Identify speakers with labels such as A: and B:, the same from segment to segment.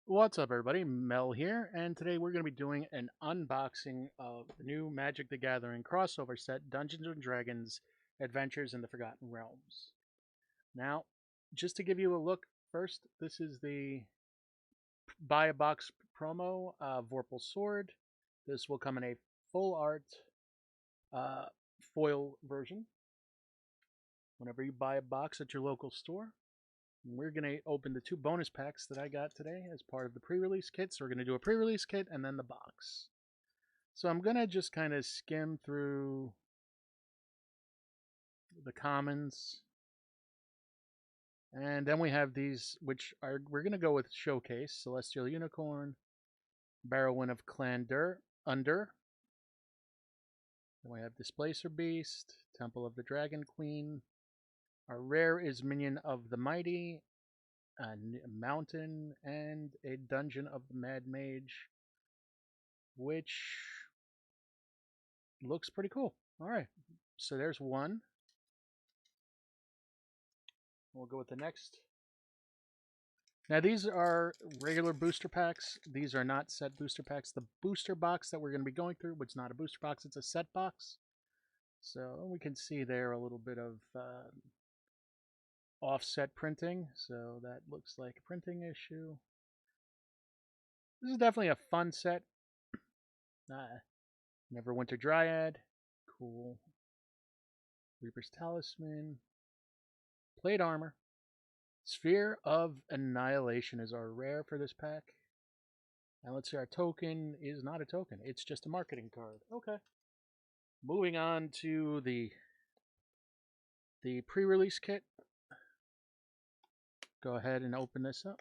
A: What's up, everybody? Mel here, and today we're going to be doing an unboxing of the new Magic the Gathering crossover set, Dungeons & Dragons Adventures in the Forgotten Realms. Now, just to give you a look, first, this is the buy a box promo, Vorpal Sword. This will come in a full art uh, foil version whenever you buy a box at your local store. We're going to open the two bonus packs that I got today as part of the pre-release kit. So we're going to do a pre-release kit and then the box. So I'm going to just kind of skim through the commons. And then we have these, which are, we're going to go with Showcase, Celestial Unicorn, Barrowin of Clan Under. Then we have Displacer Beast, Temple of the Dragon Queen. Our rare is Minion of the Mighty, a mountain, and a Dungeon of the Mad Mage, which looks pretty cool. All right, so there's one. We'll go with the next. Now these are regular booster packs. These are not set booster packs. The booster box that we're going to be going through, which is not a booster box, it's a set box. So we can see there a little bit of offset printing. So that looks like a printing issue. This is definitely a fun set. Neverwinter Dryad. Cool. Reaper's Talisman. Plate Armor. Sphere of Annihilation is our rare for this pack. And let's see, our token is not a token. It's just a marketing card. Okay. Moving on to the pre-release kit. Go ahead and open this up.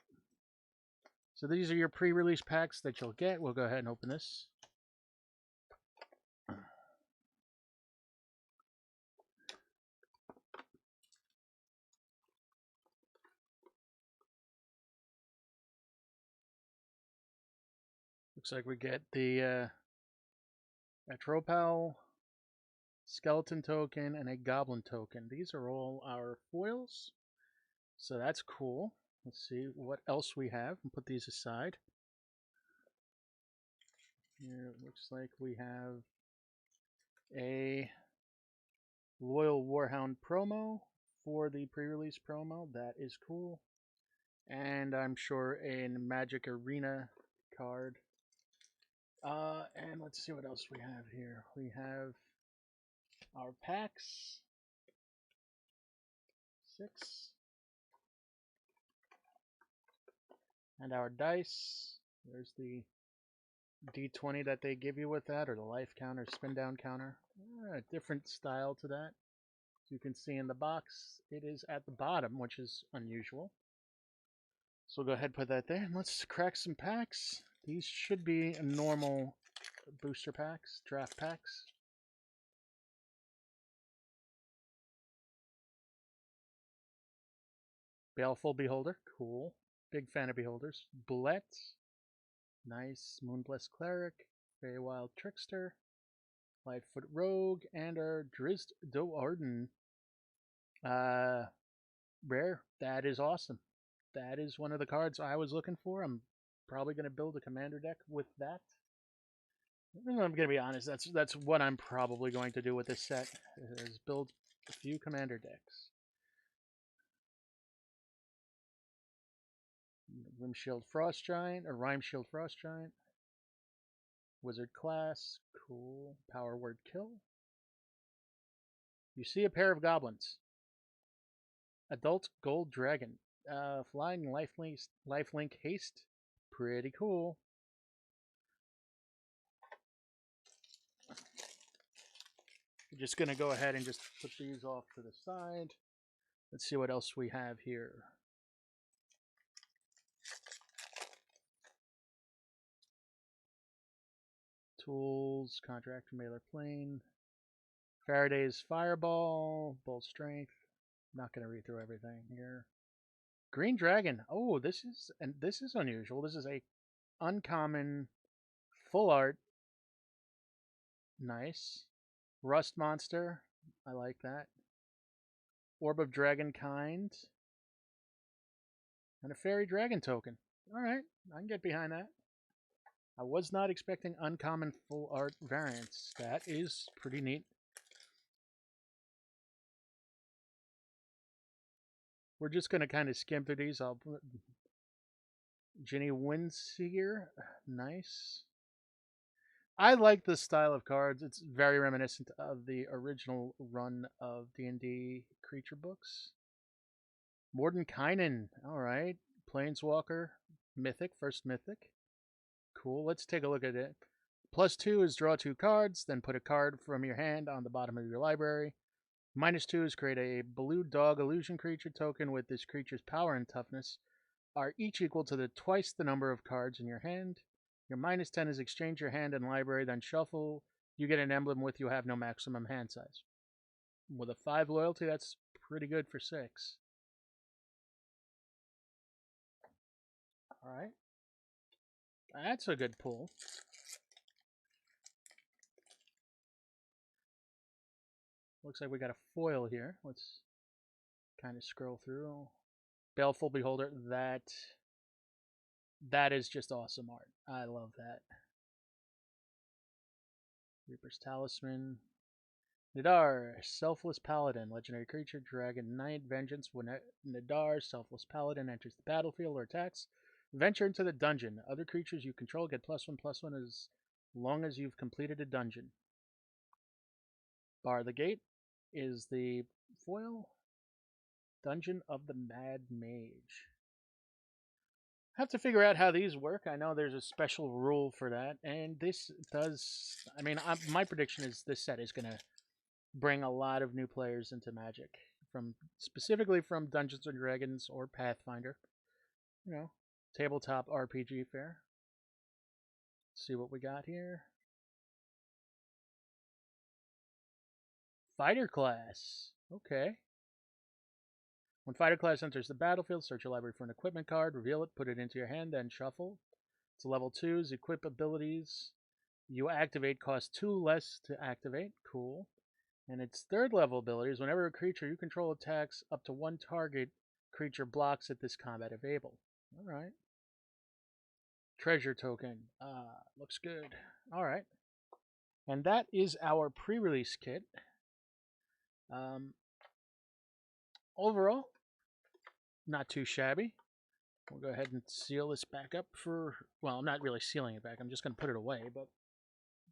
A: So these are your pre-release packs that you'll get. We'll go ahead and open this. Looks like we get the Troubadour skeleton token and a goblin token. These are all our foils. So that's cool. Let's see what else we have and put these aside. Here it looks like we have a Loyal Warhound promo for the pre-release promo. That is cool. And I'm sure a Magic Arena card. And let's see what else we have here. We have our packs. 6. And our dice. There's the D20 that they give you with that, or the life counter, spin down counter. Different style to that. As you can see in the box, it is at the bottom, which is unusual. So we'll go ahead and put that there. And let's crack some packs. These should be normal booster packs, draft packs. Baleful Beholder, cool. Big fan of Beholders. Bullet, nice. Moonblessed Cleric, Feywild Trickster, Lightfoot Rogue, and our Drizzt Do'Urden. Rare. That is awesome. That is one of the cards I was looking for. I'm probably going to build a commander deck with that. I'm going to be honest. That's what I'm probably going to do with this set, is build a few commander decks. Rimshield Frost Giant, or Rhymeshield Frost Giant. Wizard Class, cool. Power Word Kill. You see a pair of goblins. Adult Gold Dragon. Flying lifelink haste. Pretty cool. We're just going to go ahead and just put these off to the side. Let's see what else we have here. Tools, Contractor Mailer Plane, Faraday's Fireball, Bolt Strength. Not going to read through everything here. Green Dragon. Oh, this is unusual. This is a uncommon full art. Nice. Rust Monster. I like that. Orb of Dragonkind. And a Fairy Dragon token. Alright, I can get behind that. I was not expecting uncommon full art variants. That is pretty neat. We're just going to kind of skim through these. I'll put Ginny Windseeker. Nice. I like this style of cards. It's very reminiscent of the original run of D&D creature books. Mordenkainen. All right. Planeswalker. Mythic. First Mythic. Cool. Let's take a look at it. +2 is draw 2 cards, then put a card from your hand on the bottom of your library. -2 is create a blue dog illusion creature token with this creature's power and toughness are each equal to twice the number of cards in your hand. Your -10 is exchange your hand and library, then shuffle. You get an emblem with you have no maximum hand size. With a 5 loyalty, that's pretty good for 6. All right. That's a good pull. Looks like we got a foil here. Let's kind of scroll through. Baleful Beholder, that is just awesome art. I love that. Reaper's Talisman. Nadar, Selfless Paladin, legendary creature, Dragon Knight, Vengeance. When Nadar, Selfless Paladin, enters the battlefield or attacks, venture into the dungeon. Other creatures you control get +1/+1 as long as you've completed a dungeon. Bar the Gate is the foil. Dungeon of the Mad Mage. Have to figure out how these work. I know there's a special rule for that, and this does. I mean, my prediction is this set is going to bring a lot of new players into Magic, specifically from Dungeons and Dragons or Pathfinder. You know, tabletop RPG fare. Let's see what we got here. Fighter Class. Okay. When Fighter Class enters the battlefield, search your library for an equipment card, reveal it, put it into your hand, then shuffle. It's level 2's equip abilities. You activate cost 2 less to activate. Cool. And its third level abilities, whenever a creature you control attacks up to one target, creature blocks at this combat if able. Alright. Treasure token. Looks good. Alright. And that is our pre-release kit. Overall, not too shabby. We'll go ahead and seal this back up for, well, I'm not really sealing it back. I'm just going to put it away, but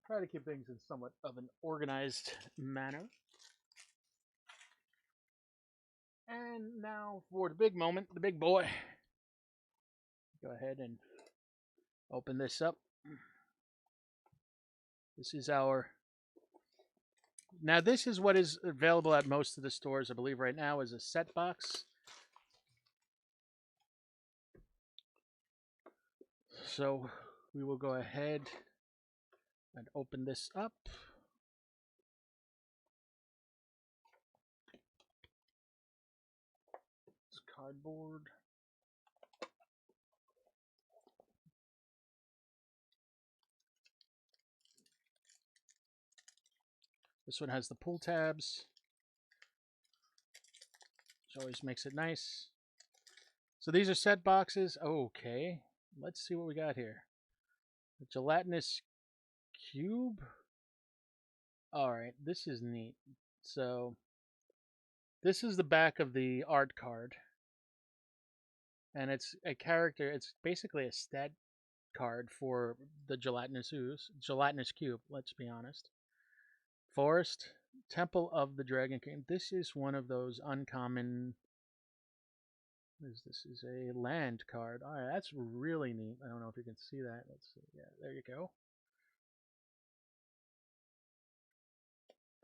A: try to keep things in somewhat of an organized manner. And now for the big moment, the big boy. Go ahead and open this up. This is our... Now this is what is available at most of the stores, I believe right now, is a set box. So we will go ahead and open this up. It's cardboard. This one has the pull tabs, which always makes it nice. So these are set boxes. Okay, let's see what we got here. A gelatinous cube. Alright, this is neat. So this is the back of the art card. And it's a character, it's basically a stat card for the gelatinous cube, let's be honest. Forest, Temple of the Dragon King. This is one of those uncommon... This is a land card. All right, that's really neat. I don't know if you can see that. Let's see. Yeah, there you go.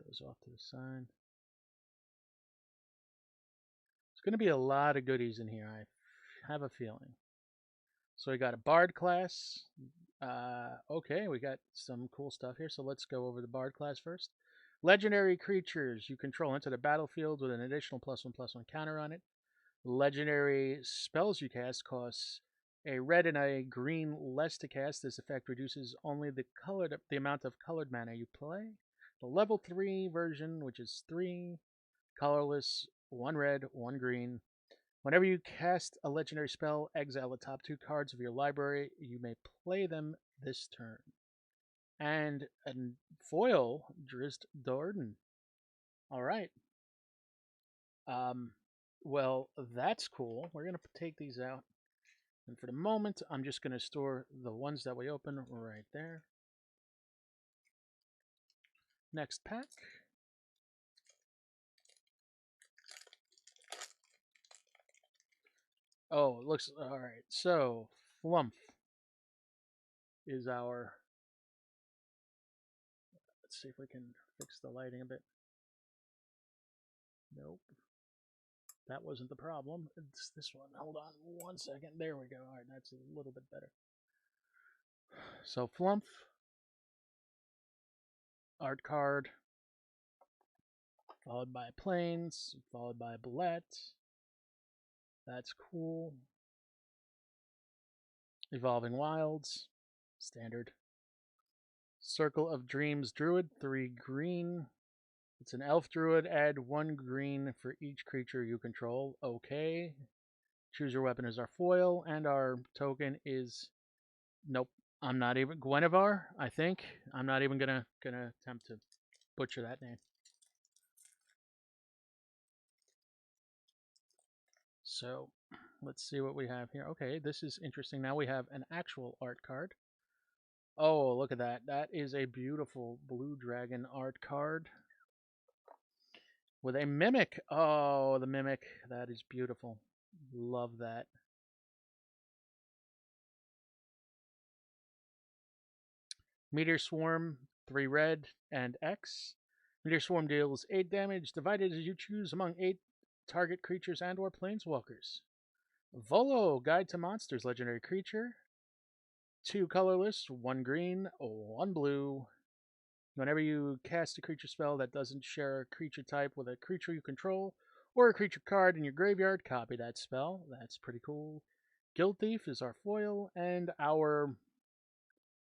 A: Goes off to the side. There's going to be a lot of goodies in here, I have a feeling. So we got a Bard class. Okay, we got some cool stuff here. So let's go over the Bard class first. Legendary creatures you control enter the battlefield with an additional +1/+1 counter on it. Legendary spells you cast costs a red and a green less to cast. This effect reduces only the amount of colored mana you play. The level 3 version, which is 3 colorless, 1 red, 1 green. Whenever you cast a legendary spell, exile the top 2 cards of your library. You may play them this turn. And a foil, Drizzt Do'Urden. All right. Well, that's cool. We're going to take these out. And for the moment, I'm just going to store the ones that we open right there. Next pack. Oh, it looks all right. So, Flumph is our. Let's see if we can fix the lighting a bit. Nope. That wasn't the problem. It's this one. Hold on 1 second. There we go. All right, that's a little bit better. So, Flumph. Art card. Followed by Plains. Followed by Bullet. That's cool. Evolving Wilds. Standard. Circle of Dreams Druid, 3 green. It's an elf druid. Add 1 green for each creature you control. Okay. Choose your weapon as our foil, and our token is. Nope. I'm not even. Gwenevar, I think. I'm not even gonna attempt to butcher that name. So, let's see what we have here. Okay, this is interesting. Now we have an actual art card. Oh, look at that. That is a beautiful blue dragon art card. With a mimic. Oh, the mimic. That is beautiful. Love that. Meteor Swarm, 3 red and X. Meteor Swarm deals 8 damage, divided as you choose among 8 target creatures and or planeswalkers. Volo, Guide to Monsters, legendary creature. 2 colorless, 1 green, 1 blue. Whenever you cast a creature spell that doesn't share a creature type with a creature you control, or a creature card in your graveyard, copy that spell. That's pretty cool. Guild Thief is our foil, and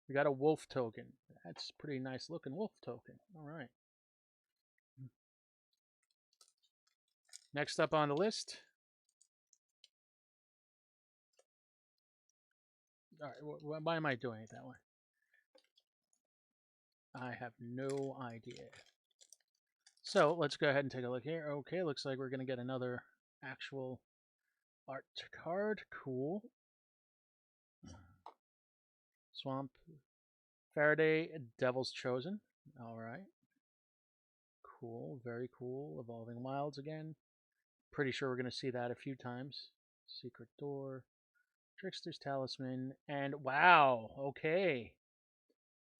A: we got a wolf token. That's a pretty nice looking wolf token. All right. Next up on the list. All right, why am I doing it that way? I have no idea. So let's go ahead and take a look here. Okay, looks like we're going to get another actual art card. Cool. Swamp Faraday, Devil's Chosen. All right. Cool, very cool. Evolving Wilds again. Pretty sure we're going to see that a few times. Secret Door, Trickster's Talisman, and wow, okay.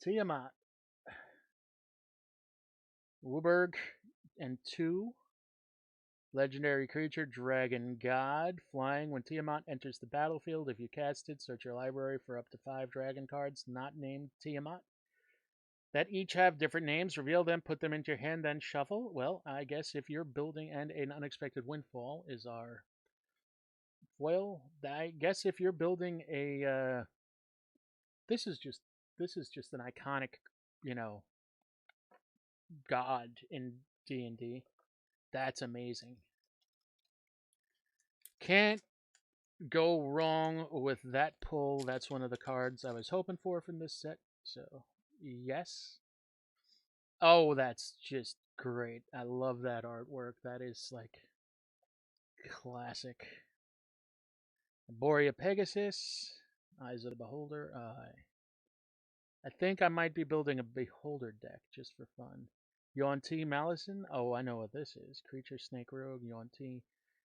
A: Tiamat. Wooburg and 2. Legendary creature, Dragon God. Flying. When Tiamat enters the battlefield, if you cast it, search your library for up to 5 dragon cards not named Tiamat that each have different names. Reveal them, put them into your hand, then shuffle. Well, I guess if you're building and an unexpected windfall is our foil. I guess if you're building a this is just an iconic, you know, god in D&D. That's amazing. Can't go wrong with that pull. That's one of the cards I was hoping for from this set. So, yes. Oh, that's just great. I love that artwork. That is like classic. Borea Pegasus, Eyes of the Beholder. I think I might be building a Beholder deck just for fun. Yuan-Ti Malison. Oh, I know what this is. Creature Snake Rogue, Yuan-Ti.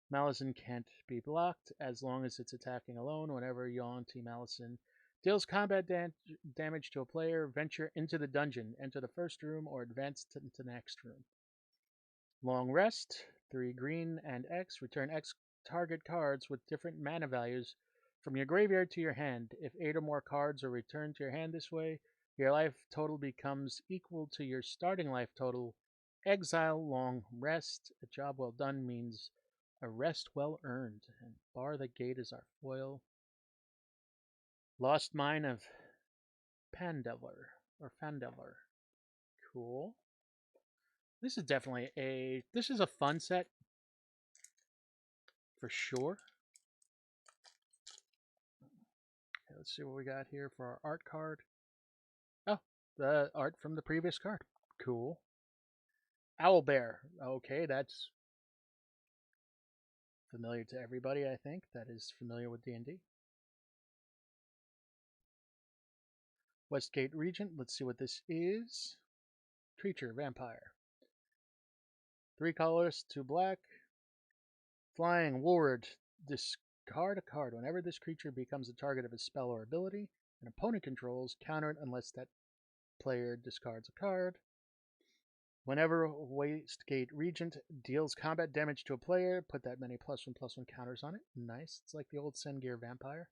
A: Malison can't be blocked as long as it's attacking alone. Whenever Yuan-Ti Malison deals combat damage to a player, venture into the dungeon, enter the first room, or advance to the next room. Long Rest, 3 green and X. Return X target cards with different mana values from your graveyard to your hand. If 8 or more cards are returned to your hand this way, your life total becomes equal to your starting life total. Exile Long Rest. A job well done means a rest well earned. And Bar the Gate is our foil. Lost Mine of Pandelver. Cool. This is definitely this is a fun set. for sure. Okay, let's see what we got here for our art card. Oh, the art from the previous card. Cool. Owlbear. Okay, that's familiar to everybody, I think, that is familiar with D&D. Westgate Regent. Let's see what this is. Creature, vampire. 3 colors, 2 black. Flying, Ward. Discard a card. Whenever this creature becomes the target of a spell or ability, an opponent controls, counter it unless that player discards a card. Whenever Wastegate Regent deals combat damage to a player, put that many +1/+1 counters on it. Nice. It's like the old Sengir Vampire.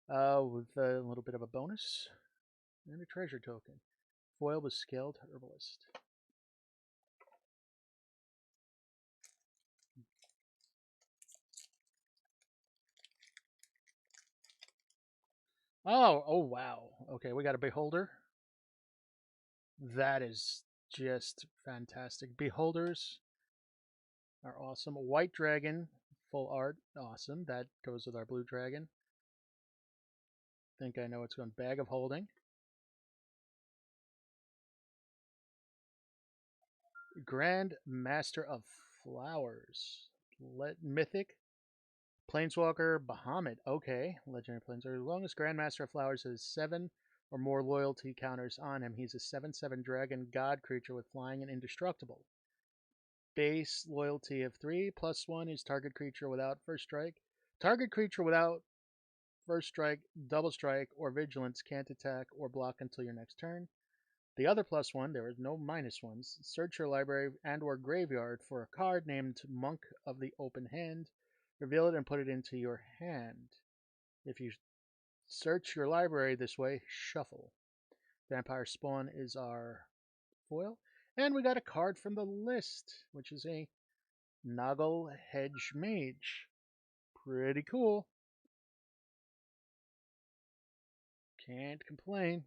A: With a little bit of a bonus. And a treasure token. Foil with Scaled Herbalist. Oh wow. Okay, we got a Beholder. That is just fantastic. Beholders are awesome. White Dragon, full art, awesome. That goes with our Blue Dragon. Think I know it's going. Bag of Holding. Grand Master of Flowers. Mythic. Planeswalker Bahamut. Okay, legendary planeswalker. As long as Grandmaster of Flowers has 7 or more loyalty counters on him, he's a 7/7 dragon god creature with flying and indestructible. Base loyalty of 3, +1 is target creature without first strike. Target creature without first strike, double strike, or vigilance can't attack or block until your next turn. The other +1, there are no -1s. Search your library and or graveyard for a card named Monk of the Open Hand. Reveal it and put it into your hand. If you search your library this way, shuffle. Vampire Spawn is our foil. And we got a card from the list, which is a Noggle Hedge Mage. Pretty cool. Can't complain.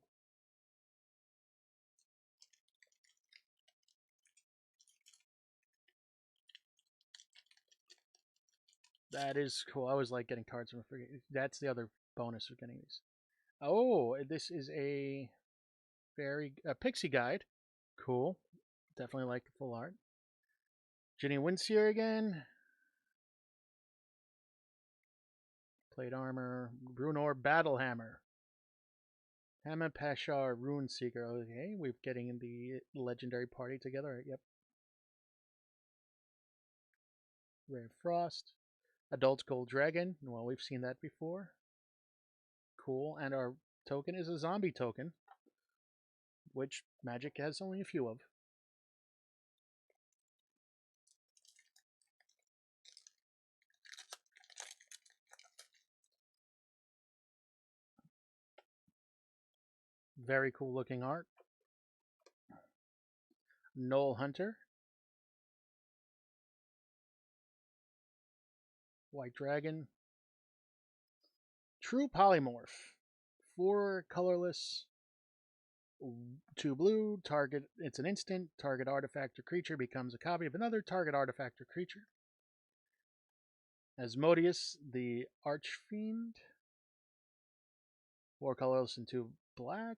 A: That is cool. I always like getting cards from free. That's the other bonus of getting these. Oh, this is a Pixie Guide. Cool. Definitely like the full art. Ginny Winseer again. Plate Armor. Brunor Battlehammer. Hama Pashar Rune Seeker. Okay, we're getting the legendary party together. Yep. Ray of Frost. Adult Gold Dragon. Well, we've seen that before. Cool. And our token is a zombie token, which Magic has only a few of. Very cool looking art. Knoll Hunter. White Dragon. True Polymorph. 4 colorless, 2 blue. Target. It's an instant. Target artifact or creature becomes a copy of another target artifact or creature. Asmodeus, the Archfiend. 4 colorless and 2 black.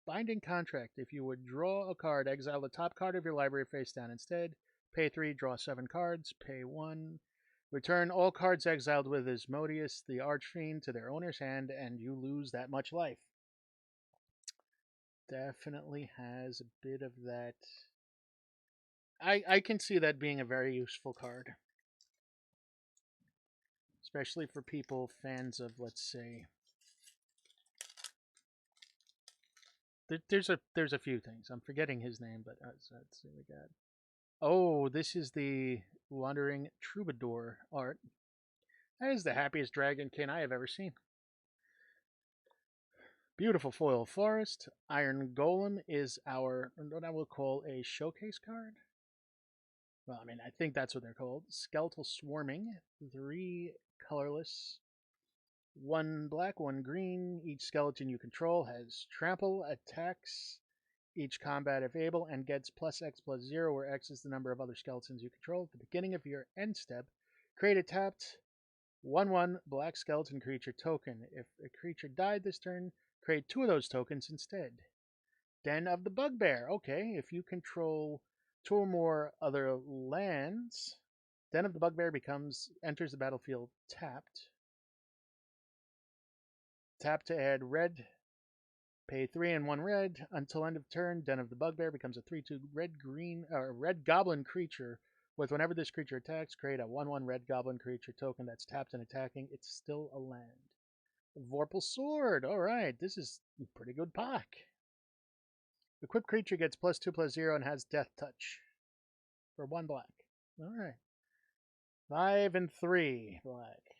A: Binding Contract. If you would draw a card, exile the top card of your library face down instead. Pay 3, draw 7 cards. Pay 1. Return all cards exiled with Asmodeus, the Archfiend, to their owner's hand, and you lose that much life. Definitely has a bit of that. I can see that being a very useful card. Especially for people, fans of, let's say, there's a few things. I'm forgetting his name, but let's see what we got. Oh, this is the Wandering Troubadour art. That is the happiest dragon king I have ever seen. Beautiful foil forest. Iron Golem is our, what I will call a showcase card. Well, I mean, I think that's what they're called. Skeletal Swarming. 3 colorless. 1 black, 1 green. Each skeleton you control has trample, attacks each combat if able, and gets +X+0, where X is the number of other skeletons you control. At the beginning of your end step, create a tapped 1/1 black skeleton creature token. If a creature died this turn, create 2 of those tokens instead. Den of the Bugbear. Okay, if you control 2 or more other lands, Den of the Bugbear enters the battlefield tapped. Tap to add red. Pay 3 and 1 red. Until end of turn, Den of the Bugbear becomes a 3/2 red goblin creature. With whenever this creature attacks, create a 1/1 red goblin creature token that's tapped and attacking. It's still a land. Vorpal Sword. Alright, this is a pretty good pack. Equipped creature gets +2/+0 and has Death Touch. For 1 black. Alright. 5 and 3 black.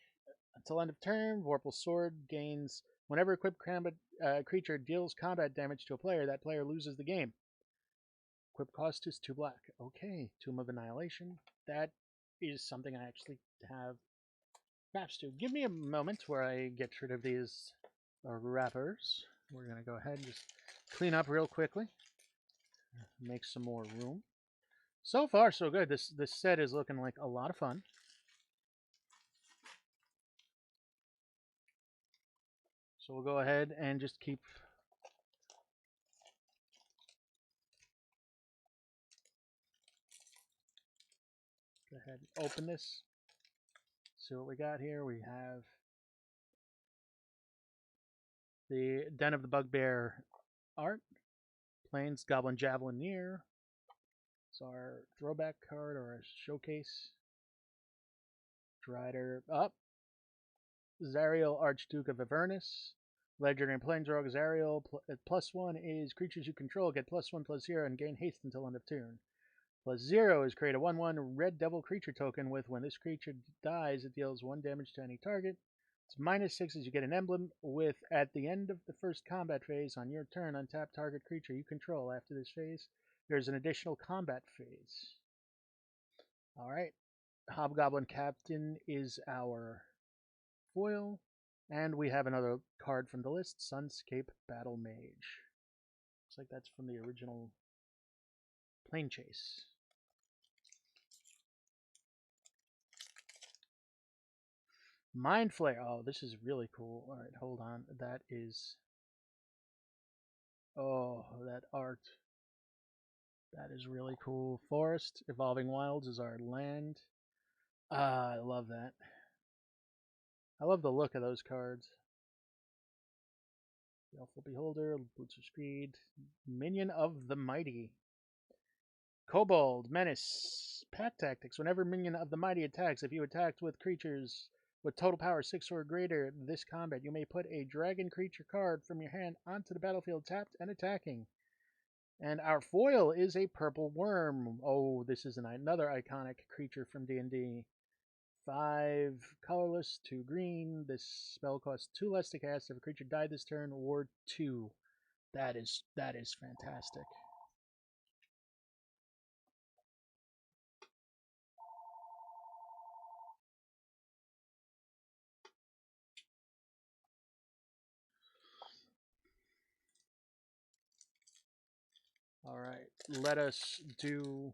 A: Until end of turn, Vorpal Sword gains whenever equipped creature deals combat damage to a player, that player loses the game. Equip cost is 2 black. Okay, Tomb of Annihilation. That is something I actually have maps to. Give me a moment where I get rid of these wrappers. We're going to go ahead and just clean up real quickly. Make some more room. So far, so good. This set is looking like a lot of fun. So we'll go ahead and just keep go ahead and open this. See what we got here. We have the Den of the Bugbear art. Plains Goblin Javelineer. It's our throwback card or a showcase. Drider up. Zario, Archduke of Avernus. Legendary Planeswalker Zario. +1 is creatures you control get +1/+0 and gain haste until end of turn. +0 is create a 1/1 red devil creature token with when this creature dies, it deals 1 damage to any target. It's -6 as you get an emblem with at the end of the first combat phase on your turn, untap target creature you control. After this phase, there's an additional combat phase. Alright. Hobgoblin Captain is our foil. And we have another card from the list, Sunscape Battle Mage. Looks like that's from the original Plane Chase. Mind Flare. Oh, this is really cool. All right, hold on. That is... Oh, that art. That is really cool. Forest. Evolving Wilds is our land. I love that. I love the look of those cards. Baleful Beholder, Boots of Speed, Minion of the Mighty. Kobold, Menace, Pack Tactics. Whenever Minion of the Mighty attacks, if you attacked with creatures with total power 6 or greater this combat, you may put a dragon creature card from your hand onto the battlefield tapped and attacking. And our foil is a purple worm. Oh, this is another iconic creature from D&D. 5 colorless, 2 green. This spell costs 2 less to cast. If a creature died this turn, ward 2. That is fantastic. All right, let us do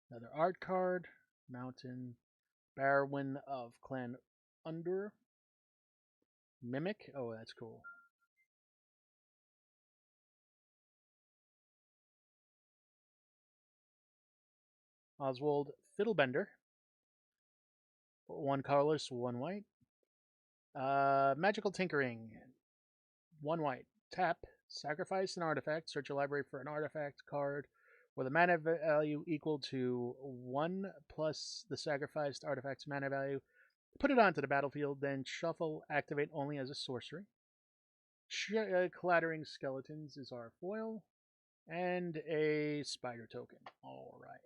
A: another art card. Mountain, Barwin of Clan Undur. Mimic. Oh, that's cool. Oswald Fiddlebender. 1 colorless, 1 white. Magical Tinkering. 1 white. Tap. Sacrifice an artifact. Search your library for an artifact card with a mana value equal to 1 plus the sacrificed artifact's mana value. Put it onto the battlefield, then shuffle. Activate only as a sorcery. Clattering Skeletons is our foil. And a spider token. All right.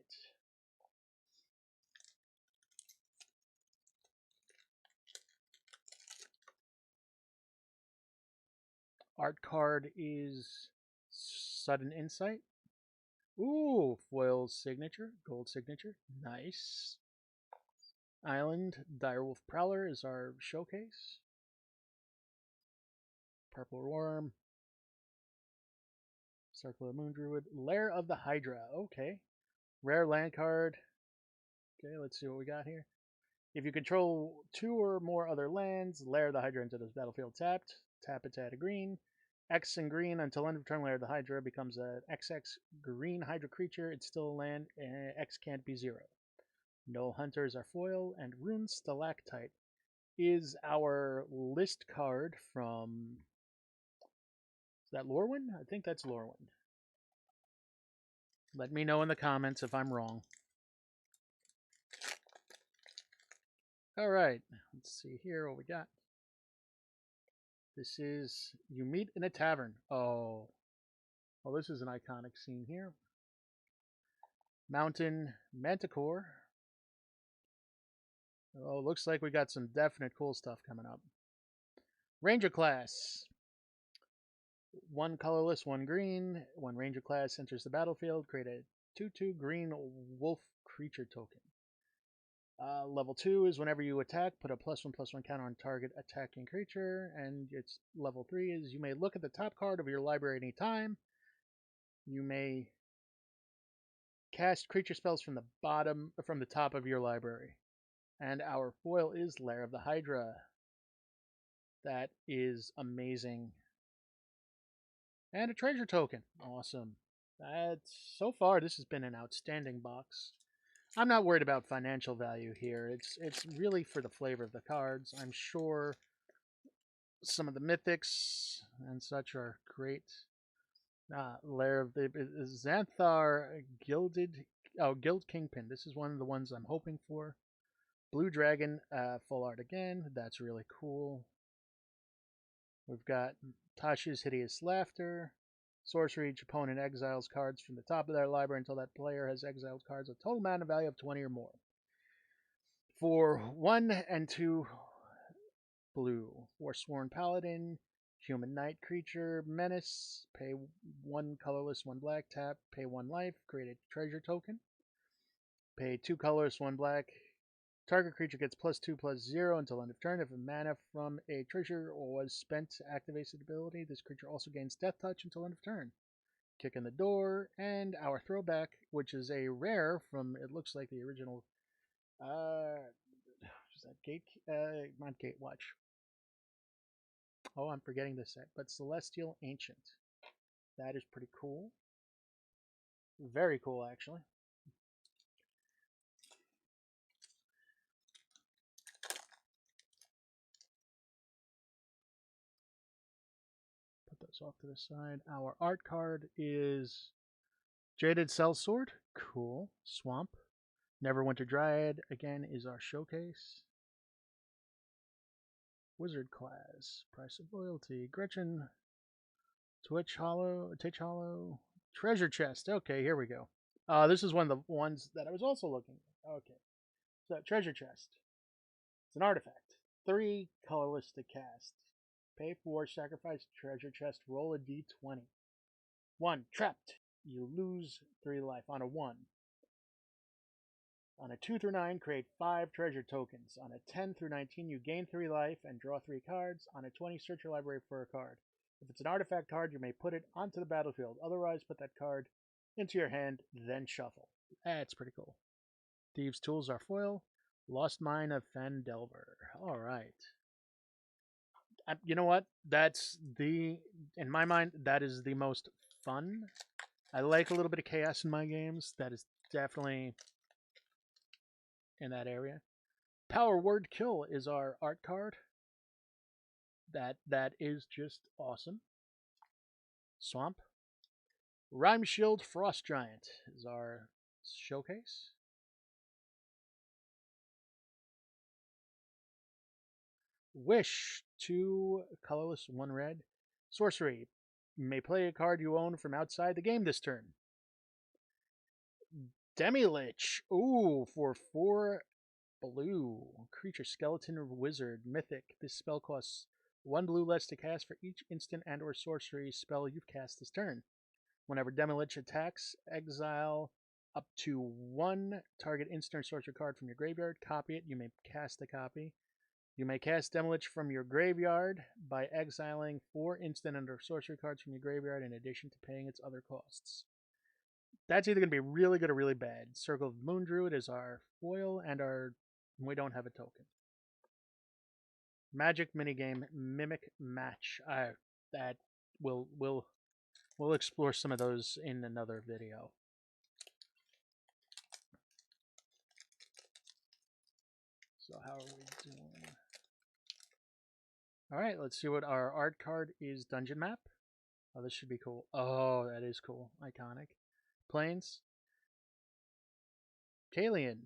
A: Art card is Sudden Insight. Ooh, foil signature, gold signature. Nice. Island, Direwolf Prowler is our showcase. Purple Worm. Circle of the Moon Druid. Lair of the Hydra. Okay. Rare land card. Okay, let's see what we got here. If you control 2 or more other lands, layer the Hydra into this battlefield tapped. Tap it to add a green. X and green until end of turn. Layer the Hydra becomes an XX green Hydra creature. It's still a land. And X can't be 0. No hunters are foil, and Rune Stalactite is our list card from. Is that Lorwyn? I think that's Lorwyn. Let me know in the comments if I'm wrong. All right, let's see here what we got. This is you meet in a tavern. Oh, well, this is an iconic scene here. Mountain Manticore. Oh, looks like we got some definite cool stuff coming up. Ranger Class. 1 colorless, 1 green. When Ranger Class enters the battlefield, create a 2/2 green wolf creature token. Level 2 is whenever you attack, put a +1/+1 counter on target attacking creature. And its level 3 is you may look at the top card of your library any time. You may cast creature spells from the top of your library. And our foil is Lair of the Hydra. That is amazing. And a treasure token. Awesome. So far this has been an outstanding box. I'm not worried about financial value here. It's really for the flavor of the cards. I'm sure some of the mythics and such are great. Lair of the Xanthar Guild Kingpin. This is one of the ones I'm hoping for. Blue Dragon, full art again. That's really cool. We've got Tasha's Hideous Laughter. Sorcery, each opponent exiles cards from the top of their library until that player has exiled cards of total mana value of 20 or more. For 1 and 2 blue. Forsworn Paladin, Human Knight creature, Menace, pay 1 colorless, 1 black, tap, pay 1 life, create a treasure token. Pay 2 colorless, 1 black. Target creature gets +2/+0 until end of turn. If a mana from a treasure was spent to activate its ability, this creature also gains Death Touch until end of turn. Kick in the Door, and our throwback, which is a rare from, it looks like the original, is that Gate, not Gatewatch. Oh, I'm forgetting this set, but Celestial Ancient. That is pretty cool. Very cool, actually. Put those off to the side. Our art card is Jaded Sellsword. Cool. Swamp. Neverwinter Dryad, again, is our showcase. Wizard Class. Price of Loyalty. Gretchen. Titch Hollow. Treasure Chest. Okay, here we go. This is one of the ones that I was also looking at. Okay. So, Treasure Chest. It's an artifact. 3 colorless to cast. Pay 4, sacrifice treasure chest, roll a d20. 1. Trapped. You lose 3 life on a 1. On a 2 through 9, create 5 treasure tokens. On a 10 through 19, you gain 3 life and draw 3 cards. On a 20, search your library for a card. If it's an artifact card, you may put it onto the battlefield. Otherwise, put that card into your hand, then shuffle. That's pretty cool. Thieves' Tools are foil. Lost Mine of Fandelver. All right. You know what? In my mind, that is the most fun. I like a little bit of chaos in my games. That is definitely in that area. Power Word Kill is our art card. That is just awesome. Swamp. Rhyme Shield Frost Giant is our showcase. Wish, 2 colorless, 1 red. Sorcery. You may play a card you own from outside the game this turn. Demi-Lich. Ooh, for 4 blue. Creature, skeleton, or wizard, mythic. This spell costs 1 blue less to cast for each instant and or sorcery spell you've cast this turn. Whenever Demi-Lich attacks, exile up to 1 target instant or sorcery card from your graveyard. Copy it. You may cast a copy. You may cast Demi-Lich from your graveyard by exiling 4 instant and or sorcery cards from your graveyard in addition to paying its other costs. That's either going to be really good or really bad. Circle of the Moon Druid is our foil, and we don't have a token. Magic minigame Mimic Match. That we'll explore some of those in another video. So how are we doing? All right, let's see what our art card is. Dungeon map. Oh, this should be cool. Oh, that is cool. Iconic. Planes. Kalian,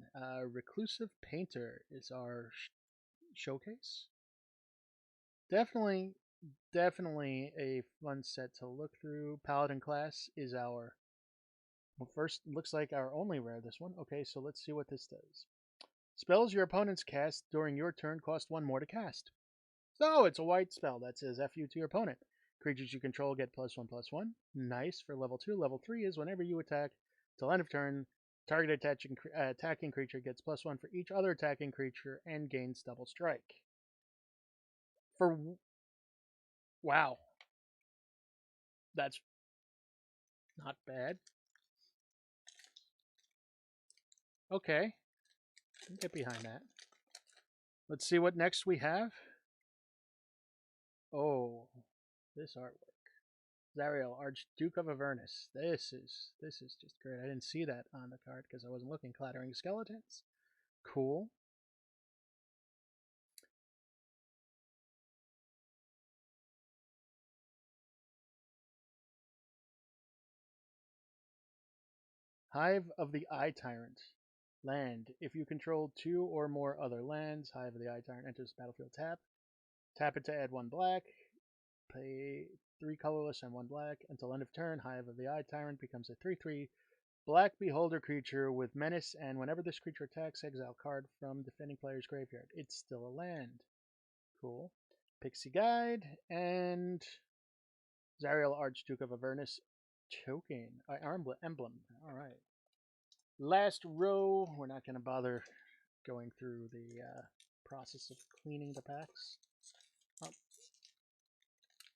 A: Reclusive Painter is our showcase. Definitely, definitely a fun set to look through. Paladin class is our, well, first, looks like our only rare, this one. Okay, so let's see what this does. Spells your opponents cast during your turn cost 1 more to cast. So it's a white spell that says FU to your opponent. Creatures you control get +1/+1. Nice for level 2. Level 3 is whenever you attack till end of turn, target attacking creature gets +1 for each other attacking creature and gains double strike. For wow, that's not bad. Okay, I'll get behind that. Let's see what next we have. Oh, this artwork. Zario, Archduke of Avernus. This is just great. I didn't see that on the card because I wasn't looking. Clattering Skeletons. Cool. Hive of the Eye Tyrant. Land. If you control 2 or more other lands, Hive of the Eye Tyrant enters the battlefield tap. Tap it to add 1 black. Pay 3 colorless and 1 black. Until end of turn, Hive of the Eye Tyrant becomes a 3/3 black beholder creature with menace, and whenever this creature attacks, exile card from defending player's graveyard. It's still a land. Cool. Pixie Guide and Zariel Archduke of Avernus token. Emblem. All right. Last row. We're not going to bother going through the process of cleaning the packs. Oh.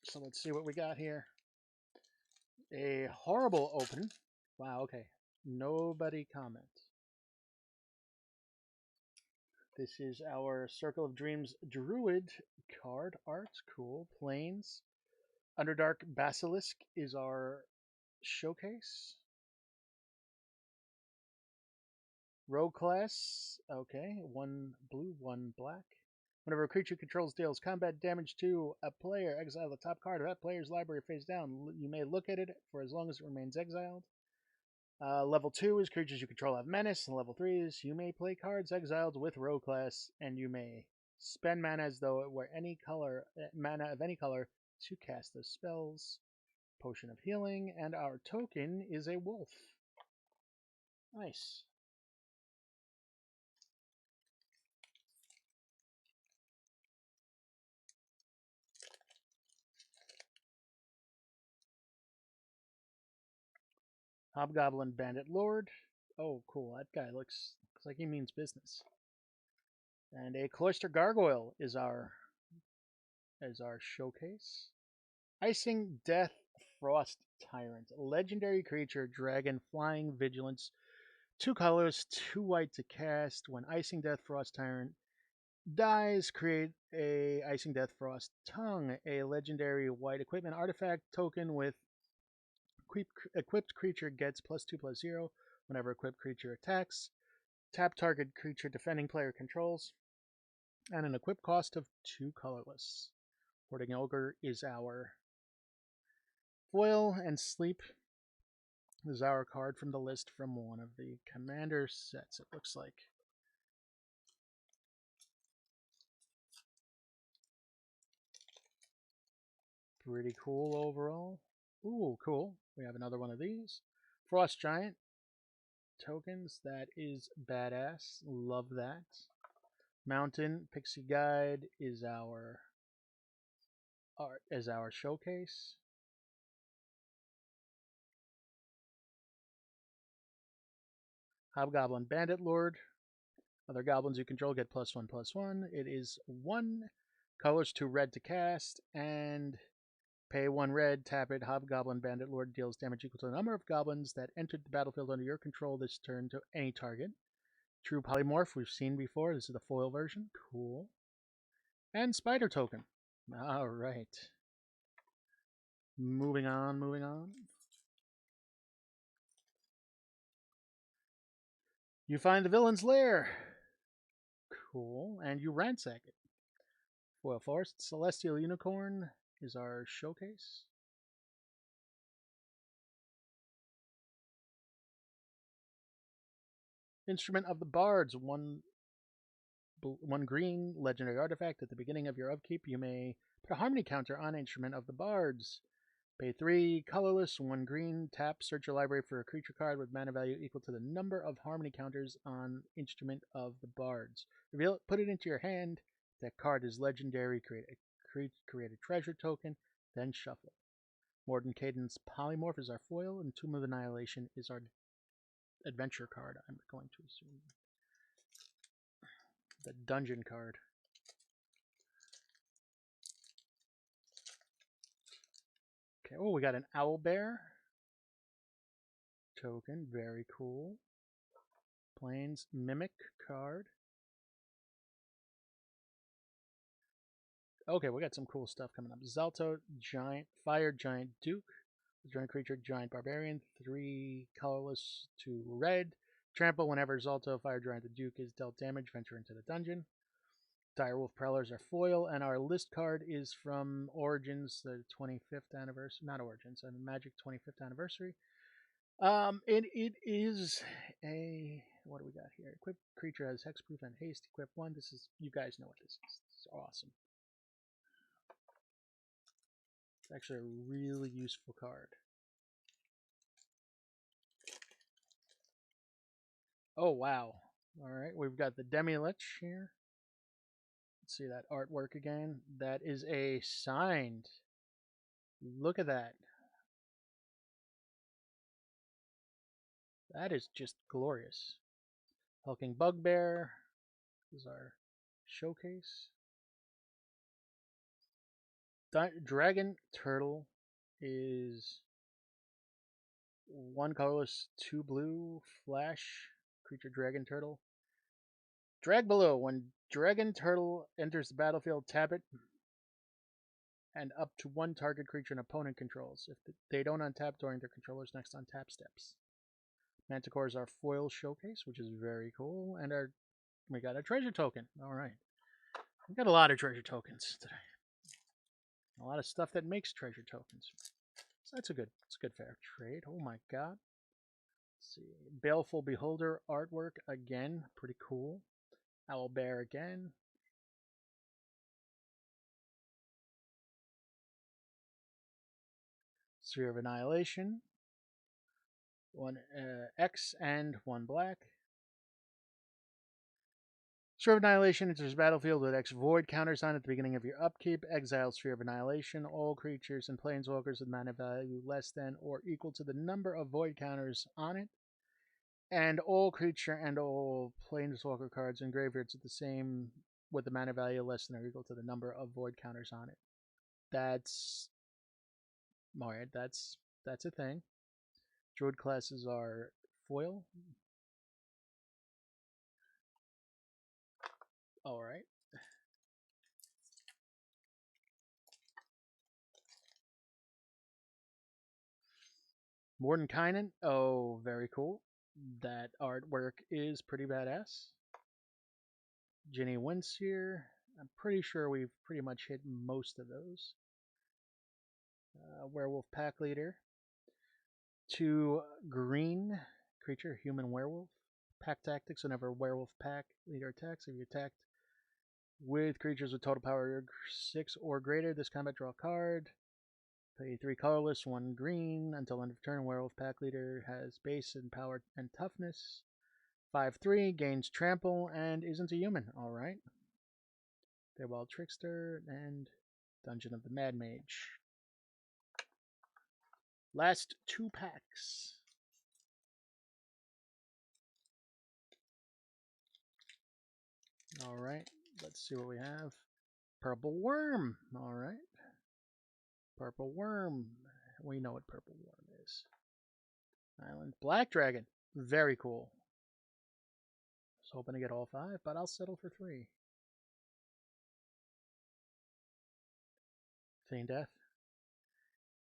A: So let's see what we got here. A horrible open. Wow, okay. Nobody comment. This is our Circle of Dreams Druid card art. Cool. Planes. Underdark Basilisk is our showcase. Rogue class. Okay. 1 blue, 1 black. Whenever a creature controls deals combat damage to a player, exile the top card of that player's library face down. You may look at it for as long as it remains exiled. Level 2 is creatures you control have menace, and level 3 is you may play cards exiled with Rogue class, and you may spend mana as though it were any color, mana of any color to cast those spells. Potion of Healing, and our token is a wolf. Nice. Hobgoblin Bandit Lord. Oh, cool. That guy looks like he means business. And a Cloister Gargoyle is our showcase. Icing Death Frost Tyrant. Legendary creature, dragon, flying, vigilance. 2 colors, 2 white to cast. When Icing Death Frost Tyrant dies, create a Icing Death Frost Tongue, a legendary white equipment artifact token with equipped creature gets +2/+0 whenever equipped creature attacks. Tap target creature defending player controls, and an equip cost of 2 colorless. Hoarding Ogre is our foil, and Sleep is our card from the list from one of the commander sets, it looks like. Pretty cool overall. Ooh, cool. We have another one of these. Frost Giant tokens. That is badass. Love that. Mountain Pixie Guide is our showcase. Hobgoblin Bandit Lord. Other goblins you control get +1/+1. It is 1 colors to red to cast, and Pay 1 red, tap it. Hobgoblin Bandit Lord deals damage equal to the number of goblins that entered the battlefield under your control this turn to any target. True Polymorph, we've seen before. This is the foil version. Cool. And Spider Token. All right. Moving on, moving on. You find the villain's lair. Cool. And you ransack it. Foil Forest. Celestial Unicorn is our showcase. Instrument of the Bards. One green legendary artifact. At the beginning of your upkeep, you may put a harmony counter on Instrument of the Bards. Pay 3 colorless, 1 green, tap, search your library for a creature card with mana value equal to the number of harmony counters on Instrument of the Bards. Reveal it, put it into your hand. That card is legendary. Create a treasure token, then shuffle it. Morden Cadence Polymorph is our foil, and Tomb of Annihilation is our adventure card, I'm going to assume. The dungeon card. Okay, oh, we got an Owlbear token, very cool. Plains Mimic card. Okay, we got some cool stuff coming up. Zalto Giant, Fire Giant Duke, Giant Creature, Giant Barbarian, 3 colorless, 2 red. Trample whenever Zalto, Fire Giant, the Duke is dealt damage, venture into the dungeon. Direwolf Prowlers are foil, and our list card is from Origins, the 25th anniversary. Not Origins, Magic 25th anniversary. It is a, what do we got here? Equipped creature has hexproof and haste. Equip 1. This is, you guys know what this is. It's awesome. It's actually a really useful card. Oh, wow. All right, we've got the Demi-Lich here. Let's see that artwork again. That is a signed. Look at that. That is just glorious. Hulking Bugbear is our showcase. Dragon Turtle is 1 colorless, 2 blue, flash, creature Dragon Turtle. Drag below. When Dragon Turtle enters the battlefield, tap it, and up to 1 target creature an opponent controls. If they don't untap during their controller's next untap steps. Manticore is our foil showcase, which is very cool. And we got a treasure token. All right. We got a lot of treasure tokens today. A lot of stuff that makes treasure tokens. So that's a good fair trade. Oh my god. Let's see. Baleful Beholder artwork again. Pretty cool. Owlbear again. Sphere of Annihilation. 1 X and 1 black. Sphere of Annihilation enters the battlefield with X void counters on at the beginning of your upkeep. Exile Sphere of Annihilation. All creatures and planeswalkers with mana value less than or equal to the number of void counters on it. And all creature and all planeswalker cards in graveyards at the same with the mana value less than or equal to the number of void counters on it. That's alright, that's a thing. Droid Class is our foil. Alright. Mordenkainen. Oh, very cool. That artwork is pretty badass. Ginny Winseer. I'm pretty sure we've pretty much hit most of those. Werewolf Pack Leader. 2 green creature, human werewolf. Pack Tactics. Whenever Werewolf Pack Leader attacks, if you attacked with creatures with total power 6 or greater, this combat draw a card. Pay 3 colorless, 1 green. Until end of turn, Werewolf Pack Leader has base and power and toughness. 5/3, gains trample, and isn't a human. Alright. Farewell Trickster and Dungeon of the Mad Mage. Last 2 packs. Alright, let's see what we have. Purple Worm. Alright. Purple Worm. We know what Purple Worm is. Island Black Dragon. Very cool. I was hoping to get all 5, but I'll settle for 3. Feign Death.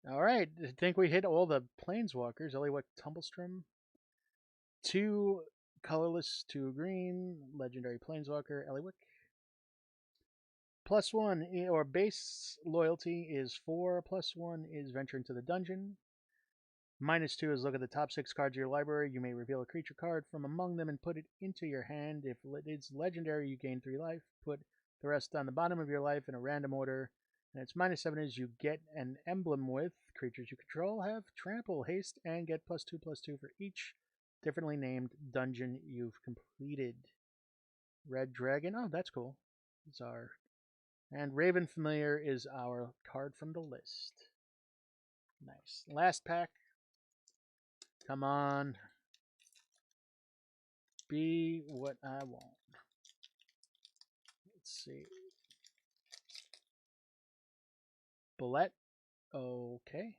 A: Alright, I think we hit all the Planeswalkers. Eliwick Tumblestrom. 2 colorless, 2 green. Legendary Planeswalker, Eliwick. +1 or base loyalty is 4. +1 is venture into the dungeon. -2 is look at the top 6 cards of your library. You may reveal a creature card from among them and put it into your hand. If it's legendary, you gain 3 life. Put the rest on the bottom of your life in a random order. And its -7 is you get an emblem with creatures you control have trample, haste, and get +2/+2 for each differently named dungeon you've completed. Red Dragon. Oh, that's cool. These are. And Raven Familiar is our card from the list. Nice. Last pack. Come on. Be what I want. Let's see. Bullet. Okay.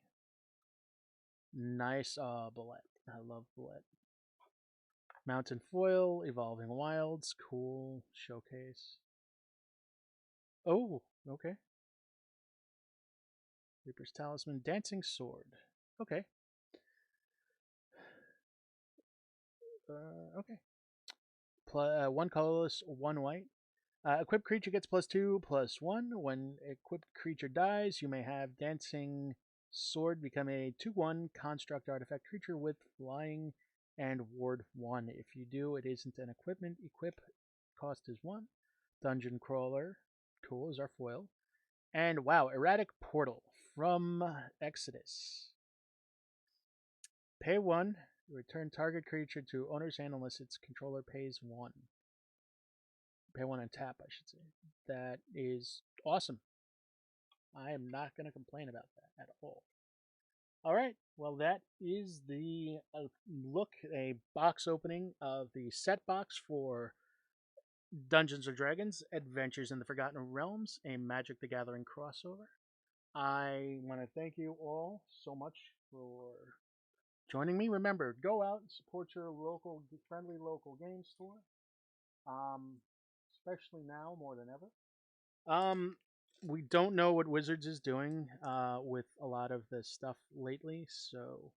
A: Nice bullet. I love bullet. Mountain Foil. Evolving Wilds. Cool. Showcase. Oh, okay. Reaper's Talisman. Dancing Sword. Okay. Okay. 1 colorless, 1 white. Equipped creature gets +2/+1. When equipped creature dies, you may have Dancing Sword become a 2/1 construct artifact creature with flying and ward 1. If you do, it isn't an equipment. Equip cost is 1. Dungeon Crawler, cool, is our foil. And wow, Erratic Portal from Exodus. Pay 1, return target creature to owner's hand unless its controller pays 1. Pay 1 and tap, I should say. That is awesome. I am not going to complain about that at all. All right, well, that is the a box opening of the set box for Dungeons & Dragons Adventures in the Forgotten Realms, a Magic the Gathering crossover. I want to thank you all so much for joining me. Remember, go out and support your friendly local game store, especially now more than ever. We don't know what Wizards is doing with a lot of this stuff lately, so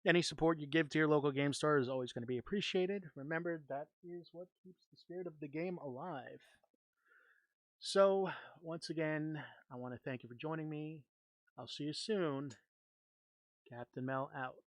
A: any support you give to your local game store is always going to be appreciated. Remember, that is what keeps the spirit of the game alive. So, once again, I want to thank you for joining me. I'll see you soon. Captain Mel out.